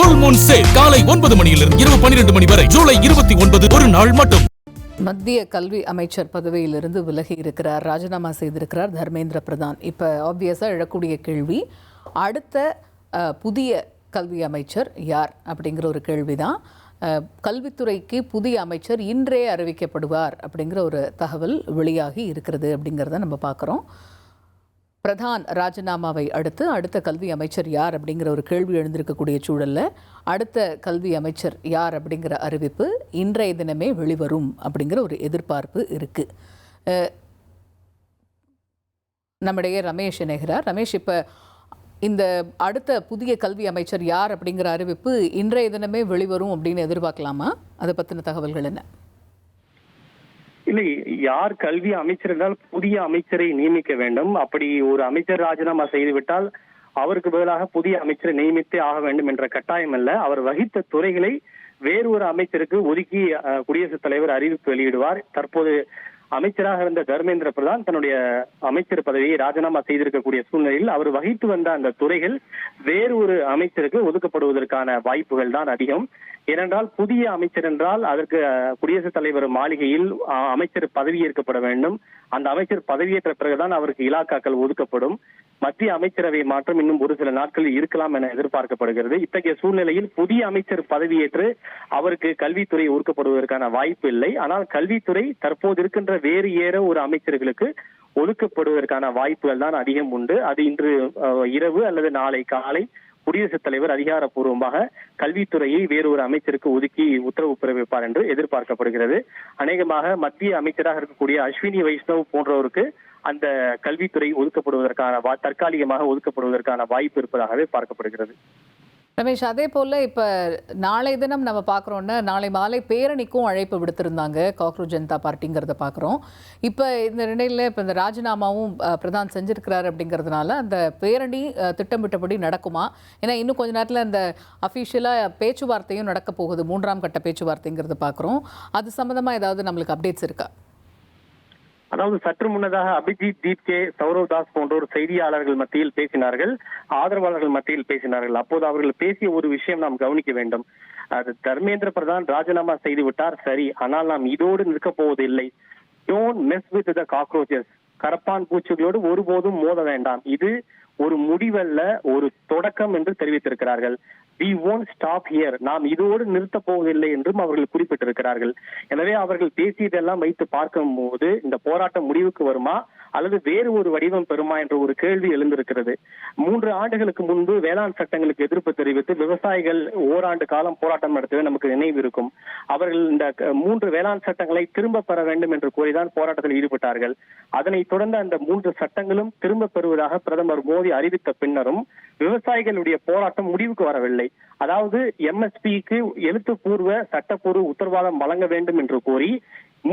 Full Moon sale காலை 9 மணியிலிருந்து இரவு 12 மணி வரை ஜூலை 29 ஒரு நாள் மட்டும். மத்திய கல்வி அமைச்சர் பதவியிலிருந்து விலகி இருக்கிறார், ராஜினாமா செய்திருக்கிறார் தர்மேந்திர பிரதான். இப்போ ஆப்வியஸாக எழக்கூடிய கேள்வி, அடுத்த புதிய கல்வி அமைச்சர் யார் அப்படிங்கிற ஒரு கேள்விதான். கல்வித்துறைக்கு புதிய அமைச்சர் இன்றே அறிவிக்கப்படுவார் அப்படிங்கிற ஒரு தகவல் வெளியாகி இருக்கிறது அப்படிங்கிறத நம்ம பார்க்குறோம். பிரதான் ராஜினாமாவை அடுத்து அடுத்த கல்வி அமைச்சர் யார் அப்படிங்கிற ஒரு கேள்வி எழுந்திருக்கக்கூடிய சூழலில் அடுத்த கல்வி அமைச்சர் யார் அப்படிங்கிற அறிவிப்பு இன்றைய தினமே வெளிவரும் அப்படிங்கிற ஒரு எதிர்பார்ப்பு இருக்குது. நம்மிடையே ரமேஷ் இணைகிறார். ரமேஷ், இப்போ இந்த அடுத்த புதிய கல்வி அமைச்சர் யார் அப்படிங்கிற அறிவிப்பு இன்றைய தினமே வெளிவரும் அப்படின்னு எதிர்பார்க்கலாமா? அதை பற்றின தகவல்கள் என்ன? இல்லை, யார் கல்வி அமைச்சர் என்றால் புதிய அமைச்சரை நியமிக்க வேண்டும். அப்படி ஒரு அமைச்சர் ராஜினாமா செய்துவிட்டால் அவருக்கு பதிலாக புதிய அமைச்சரை நியமித்தே ஆக வேண்டும் என்ற கட்டாயம் அல்ல. அவர் வகித்த துறைகளை வேறு ஒரு அமைச்சருக்கு ஒதுக்கி குடியரசுத் தலைவர் அறிவிப்பு வெளியிடுவார். தற்போது அமைச்சராக இருந்த தர்மேந்திர பிரதான் தன்னுடைய அமைச்சர் பதவியை ராஜினாமா செய்திருக்கக்கூடிய சூழ்நிலையில் அவர் வகித்து வந்த அந்த துறைகள் வேறு ஒரு அமைச்சருக்கு ஒதுக்கப்படுவதற்கான வாய்ப்புகள் தான் அதிகம். ஏனென்றால் புதிய அமைச்சர் என்றால் அதற்கு குடியரசுத் தலைவர் மாளிகையில் அமைச்சர் பதவியேற்கப்பட வேண்டும். அந்த அமைச்சர் பதவியேற்ற பிறகுதான் அவருக்கு இலாக்காக்கள் ஒதுக்கப்படும். மத்திய அமைச்சரவை மாற்றம் இன்னும் ஒரு சில நாட்களில் இருக்கலாம் என எதிர்பார்க்கப்படுகிறது. இத்தகைய சூழ்நிலையில் புதிய அமைச்சர் பதவியேற்று அவருக்கு கல்வித்துறை ஒதுக்கப்படுவதற்கான வாய்ப்பு இல்லை. ஆனால் கல்வித்துறை தற்போது இருக்கின்ற வேறு ஒரு அமைச்சர்களுக்கு ஒதுக்கப்படுவதற்கான வாய்ப்புகள் தான் அதிகம் உண்டு. அது இன்று இரவு அல்லது நாளை காலை குடியரசுத் தலைவர் அதிகாரப்பூர்வமாக கல்வித்துறையை வேறு ஒரு அமைச்சருக்கு ஒதுக்கி உத்தரவு பிறப்பிப்பார் என்று எதிர்பார்க்கப்படுகிறது. அநேகமாக மத்திய அமைச்சராக இருக்கக்கூடிய அஸ்வினி வைஷ்ணவ் போன்றவருக்கு அந்த கல்வித்துறை ஒதுக்கப்படுவதற்கான தற்காலிகமாக ஒதுக்கப்படுவதற்கான வாய்ப்பு இருப்பதாகவே பார்க்கப்படுகிறது. ரமேஷ், அதே போல் இப்போ நாளை தினம் நம்ம பார்க்குறோன்னா நாளை மாலை பேரணிக்கும் அழைப்பு விடுத்திருந்தாங்க காக்ரோச் ஜனதா பார்ட்டிங்கிறத பார்க்குறோம். இப்போ இந்த நிலையில் இப்போ இந்த ராஜினாமாவும் பிரதான் செஞ்சிருக்கிறார் அப்படிங்கிறதுனால அந்த பேரணி திட்டமிட்டபடி நடக்குமா? ஏன்னா இன்னும் கொஞ்ச நேரத்தில் அந்த அஃபிஷியலாக பேச்சுவார்த்தையும் நடக்க போகுது, 3ஆம் கட்ட பேச்சுவார்த்தைங்கிறத பார்க்குறோம். அது சம்மந்தமாக ஏதாவது நம்மளுக்கு அப்டேட்ஸ் இருக்கா? அதாவது சற்று முன்னதாக அபிஜித் தீப்கே, சௌரவ் தாஸ் போன்றோர் செய்தியாளர்கள் மத்தியில் பேசினார்கள், ஆதரவாளர்கள் மத்தியில் பேசினார்கள். அப்போது அவர்கள் பேசிய ஒரு விஷயம் நாம் கவனிக்க வேண்டும். அது தர்மேந்திர பிரதான் ராஜினாமா செய்து விட்டார், சரி, ஆனால் நாம் இதோடு நிற்க போவதில்லை. Don't mess with the cockroaches, கரப்பான் பூச்சிகளோடு ஒருபோதும் மோத வேண்டாம். இது ஒரு முடிவல்ல, ஒரு தொடக்கம் என்று தெரிவித்திருக்கிறார்கள். We won't stop here, நாம் இதோடு நிறுத்த போவதில்லை என்றும் அவர்கள் குறிப்பிட்டிருக்கிறார்கள். எனவே அவர்கள் பேசியதெல்லாம் வைத்து பார்க்கும் போது இந்த போராட்டம் முடிவுக்கு வருமா அல்லது வேறு ஒரு வடிவம் பெறுமா என்ற ஒரு கேள்வி எழுந்திருக்கிறது. 3 ஆண்டுகளுக்கு முன்பு வேளாண் சட்டங்களுக்கு எதிர்ப்பு தெரிவித்து விவசாயிகள் ஓராண்டு காலம் போராட்டம் நடத்துவது நமக்கு நினைவு இருக்கும். அவர்கள் இந்த 3 வேளாண் சட்டங்களை திரும்ப பெற வேண்டும் என்று கூறிதான் போராட்டத்தில் ஈடுபட்டார்கள். அதனைத் தொடர்ந்து அந்த 3 சட்டங்களும் திரும்ப பெறுவதாக பிரதமர் மோடி அறிவித்த பின்னரும் விவசாயிகளுடைய போராட்டம் முடிவுக்கு வரவில்லை. அதாவது MSPக்கு எழுத்துப்பூர்வ சட்டப்பூர்வ உத்தரவாதம் வழங்க வேண்டும் என்று கோரி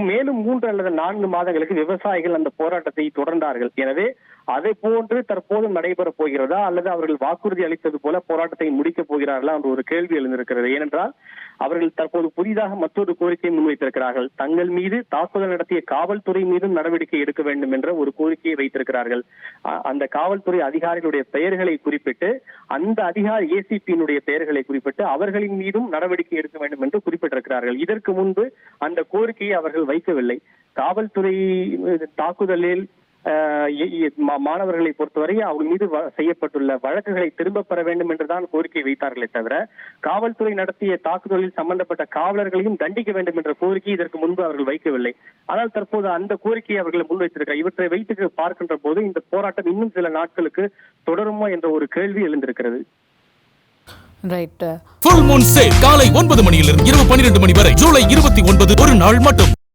மேலும் 3 அல்லது 4 மாதங்களுக்கு விவசாயிகள் அந்த போராட்டத்தை தொடர்ந்தார்கள். எனவே அதை போன்று தற்போது நடைபெற போகிறதா அல்லது அவர்கள் வாக்குறுதி அளித்தது போல போராட்டத்தை முடிக்கப் போகிறார்களா என்ற ஒரு கேள்வி எழுந்திருக்கிறது. ஏனென்றால் அவர்கள் தற்போது புதிதாக மற்றொரு கோரிக்கையை முன்வைத்திருக்கிறார்கள். தங்கள் மீது தாக்குதல் நடத்திய காவல்துறை மீதும் நடவடிக்கை எடுக்க வேண்டும் என்ற ஒரு கோரிக்கையை வைத்திருக்கிறார்கள். அந்த காவல்துறை அதிகாரிகளுடைய பெயர்களை குறிப்பிட்டு அந்த அதிகாரி ACP-னுடைய பெயர்களை குறிப்பிட்டு அவர்களின் மீதும் நடவடிக்கை எடுக்க வேண்டும் என்று குறிப்பிட்டிருக்கிறார்கள். இதற்கு முன்பு அந்த கோரிக்கையை அவர்கள் வைக்கவில்லை. காவல்துறை தாக்குதலில் மாணவர்களை பொறுத்தவரை அவங்க மீது செய்யப்பட்டுள்ள வழக்குகளை திரும்ப பெற வேண்டும் என்றுதான் கோரிக்கை வைத்தார்களே தவிர காவல்துறை நடத்திய தாக்குதலில் சம்பந்தப்பட்ட காவலர்களையும் தண்டிக்க வேண்டும் என்ற கோரிக்கை இதற்கு முன்பு அவர்கள் வைக்கவில்லை. ஆனால் தற்போது அந்த கோரிக்கையை அவர்கள் முன்வைத்திருக்கிறார். இவற்றை வைத்து பார்க்கின்ற போது இந்த போராட்டம் இன்னும் சில நாட்களுக்கு தொடருமா என்ற ஒரு கேள்வி எழுந்திருக்கிறது. ஃபுல் மூன் சேல் காலை 9 மணியிலிருந்து இரவு 12 மணி வரை ஜூலை 29 ஒரு நாள் மட்டும்.